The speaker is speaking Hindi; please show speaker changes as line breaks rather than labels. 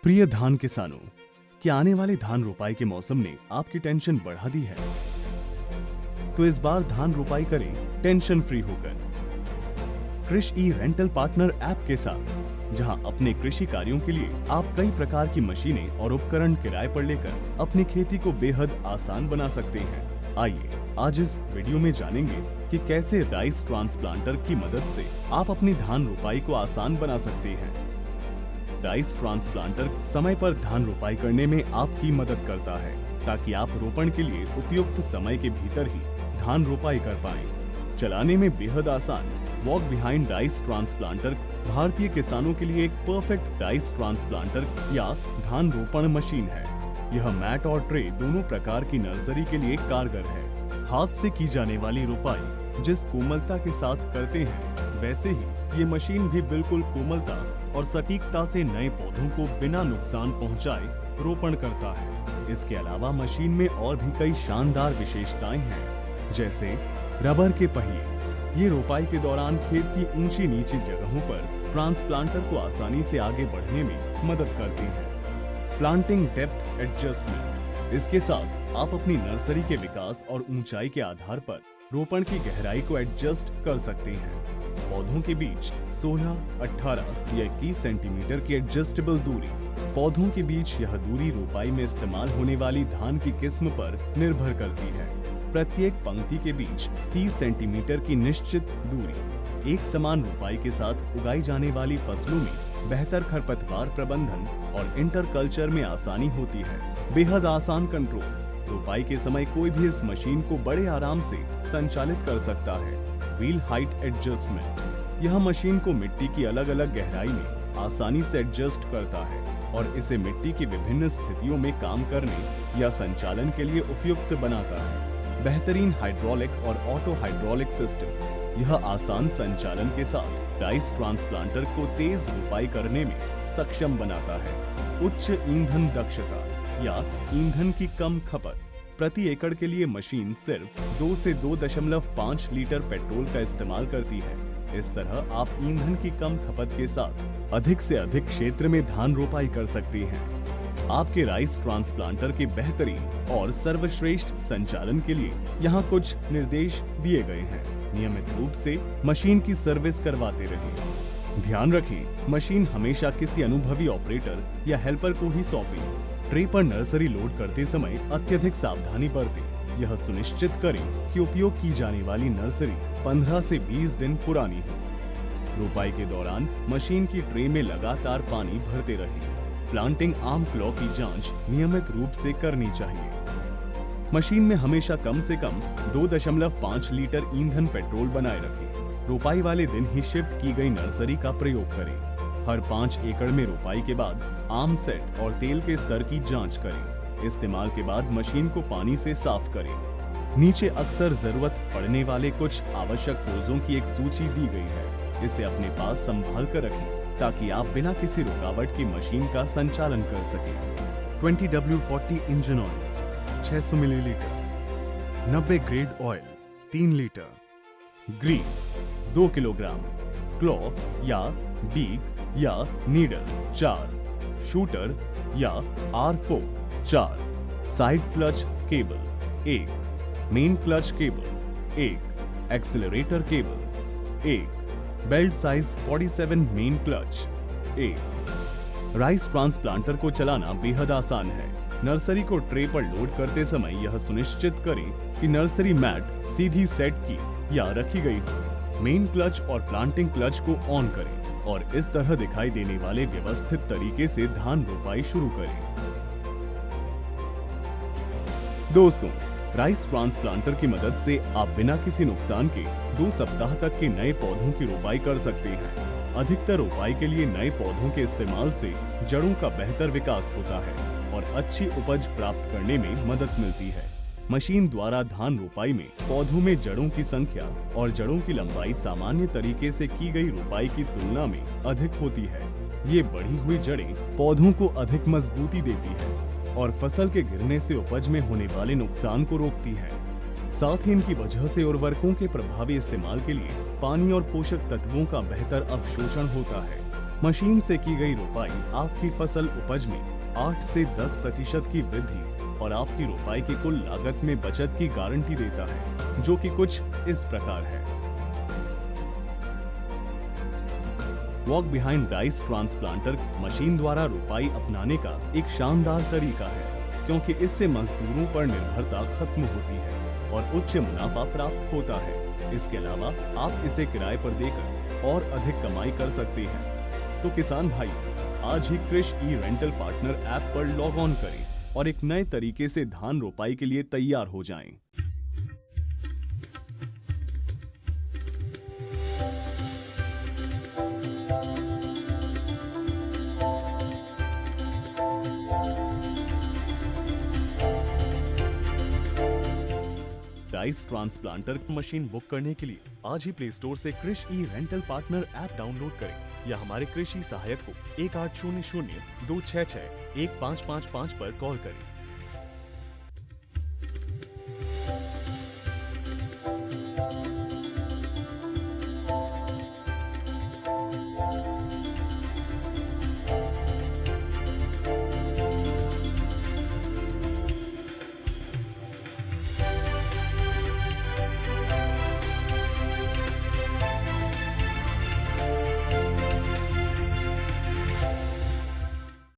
प्रिय धान किसानों, क्या आने वाले धान रोपाई के मौसम ने आपकी टेंशन बढ़ा दी है? तो इस बार धान रोपाई करें टेंशन फ्री होकर कृषि रेंटल पार्टनर ऐप के साथ, जहां अपने कृषि कार्यों के लिए आप कई प्रकार की मशीनें और उपकरण किराए पर लेकर अपनी खेती को बेहद आसान बना सकते हैं। आइए आज इस वीडियो में जानेंगे कि कैसे राइस ट्रांसप्लांटर की मदद से आप अपनी धान रोपाई को आसान बना सकते हैं। राइस ट्रांसप्लांटर समय पर धान रोपाई करने में आपकी मदद करता है, ताकि आप रोपण के लिए उपयुक्त समय के भीतर ही धान रोपाई कर पाएं। चलाने में बेहद आसान वॉक बिहाइंड राइस ट्रांसप्लांटर भारतीय किसानों के लिए एक परफेक्ट राइस ट्रांसप्लांटर या धान रोपण मशीन है। यह मैट और ट्रे दोनों प्रकार की नर्सरी के लिए कारगर है। हाथ से की जाने वाली रोपाई जिस कोमलता के साथ करते हैं, वैसे ही ये मशीन भी बिल्कुल कोमलता और सटीकता से नए पौधों को बिना नुकसान पहुंचाए रोपण करता है। इसके अलावा मशीन में और भी कई शानदार विशेषताएं हैं, जैसे रबर के पहिए। ये रोपाई के दौरान खेत की ऊंची नीची जगहों पर ट्रांसप्लांटर को आसानी से आगे बढ़ने में मदद करती है। Planting depth adjustment. इसके साथ आप अपनी नर्सरी के विकास और ऊंचाई के आधार पर रोपण की गहराई को एडजस्ट कर सकते हैं। पौधों के बीच 16, 18 या 21 सेंटीमीटर की एडजस्टेबल दूरी। पौधों के बीच यह दूरी रोपाई में इस्तेमाल होने वाली धान की किस्म पर निर्भर करती है। प्रत्येक पंक्ति के बीच 30 सेंटीमीटर की निश्चित दूरी। एक समान रोपाई के साथ उगाई जाने वाली फसलों में बेहतर खरपतवार प्रबंधन और इंटरकल्चर में आसानी होती है। बेहद आसान कंट्रोल। रोपाई के समय कोई भी इस मशीन को बड़े आराम से संचालित कर सकता है। Wheel height adjustment. यह मशीन को मिट्टी की अलग अलग गहराई में आसानी से एडजस्ट करता है और इसे मिट्टी की विभिन्न स्थितियों में काम करने या संचालन के लिए उपयुक्त बनाता है। बेहतरीन हाइड्रोलिक और ऑटो हाइड्रोलिक सिस्टम। यह आसान संचालन के साथ राइस ट्रांसप्लांटर को तेज रोपाई करने में सक्षम बनाता है। उच्च ईंधन दक्षता या ईंधन की कम खपत। प्रति एकड़ के लिए मशीन सिर्फ 2 से 2.5 लीटर पेट्रोल का इस्तेमाल करती है। इस तरह आप ईंधन की कम खपत के साथ अधिक से अधिक क्षेत्र में धान रोपाई कर सकते हैं। आपके राइस ट्रांसप्लांटर के बेहतरीन और सर्वश्रेष्ठ संचालन के लिए यहाँ कुछ निर्देश दिए गए हैं। नियमित रूप से मशीन की सर्विस करवाते रहें। ध्यान रखें, मशीन हमेशा किसी अनुभवी ऑपरेटर या हेल्पर को ही सौंपें। ट्रे पर नर्सरी लोड करते समय अत्यधिक सावधानी बरतें। यह सुनिश्चित करें कि उपयोग की जाने वाली नर्सरी 15 से 20 दिन पुरानी हो। रोपाई के दौरान मशीन की ट्रे में लगातार पानी भरते रहें। प्लांटिंग आर्म क्लॉ की जांच नियमित रूप से करनी चाहिए। मशीन में हमेशा कम से कम 2.5 लीटर ईंधन पेट्रोल बनाए रखें। रोपाई वाले दिन ही शिफ्ट की गई नर्सरी का प्रयोग करें। हर 5 एकड़ में रोपाई के बाद आर्म सेट और तेल के स्तर की जांच करें। इस्तेमाल के बाद मशीन को पानी से साफ करें। नीचे अक्सर जरूरत पड़ने वाले कुछ आवश्यक पोजों की एक सूची दी गई है। इसे अपने पास संभाल कर रखें, ताकि आप बिना किसी रुकावट की मशीन का संचालन कर सकें। 20W40 engine oil 600 millilitre. 90 grade oil 3 litre. Grease 2 kilogram. Claw या बीक या नीडल 4। शूटर या R4 4। Side clutch cable 1। Main clutch cable 1। Accelerator cable 1। Belt size 47 main clutch 1। Rice transplanter को चलाना बेहद आसान है। नर्सरी को ट्रे पर लोड करते समय यह सुनिश्चित करें कि नर्सरी मैट सीधी सेट की या रखी गई हो। मेन क्लच और प्लांटिंग क्लच को ऑन करें और इस तरह दिखाई देने वाले व्यवस्थित तरीके से धान रोपाई शुरू करें। दोस्तों, राइस ट्रांसप्लांटर की मदद से आप बिना किसी नुकसान के 2 सप्ताह तक के नए पौधों की रोपाई कर सकते हैं। अधिकतर रोपाई के लिए नए पौधों के इस्तेमाल से जड़ों का बेहतर विकास होता है और अच्छी उपज प्राप्त करने में मदद मिलती है। मशीन द्वारा धान रोपाई में पौधों में जड़ों की संख्या और जड़ों की लंबाई सामान्य तरीके से की गई रोपाई की तुलना में अधिक होती है। ये बढ़ी हुई जड़ें पौधों को अधिक मजबूती देती है और फसल के गिरने से उपज में होने वाले नुकसान को रोकती है। साथ ही इनकी वजह से उर्वरकों के प्रभावी इस्तेमाल के लिए पानी और पोषक तत्वों का बेहतर अवशोषण होता है। मशीन से की गई रोपाई आपकी फसल उपज में 8 से 10% की वृद्धि और आपकी रोपाई की कुल लागत में बचत की गारंटी देता है, जो कि कुछ इस प्रकार है। Walk behind rice transplanter machine द्वारा रोपाई अपनाने का एक शानदार तरीका है, क्योंकि इससे मजदूरों पर निर्भरता खत्म होती है और उच्च मुनाफा प्राप्त होता है। इसके अलावा आप इसे किराए पर देकर और अधिक कमाई कर सकते हैं। तो किसान भाई, आज ही कृषि ई रेंटल पार्टनर ऐप पर लॉग ऑन करें और एक नए तरीके से धान रोपाई के लिए तैयार हो जाएं। राइस ट्रांसप्लांटर मशीन बुक करने के लिए आज ही प्ले स्टोर से कृषि ई रेंटल पार्टनर ऐप डाउनलोड करें या हमारे कृषि सहायक को 1800 266 1555 पर कॉल करें।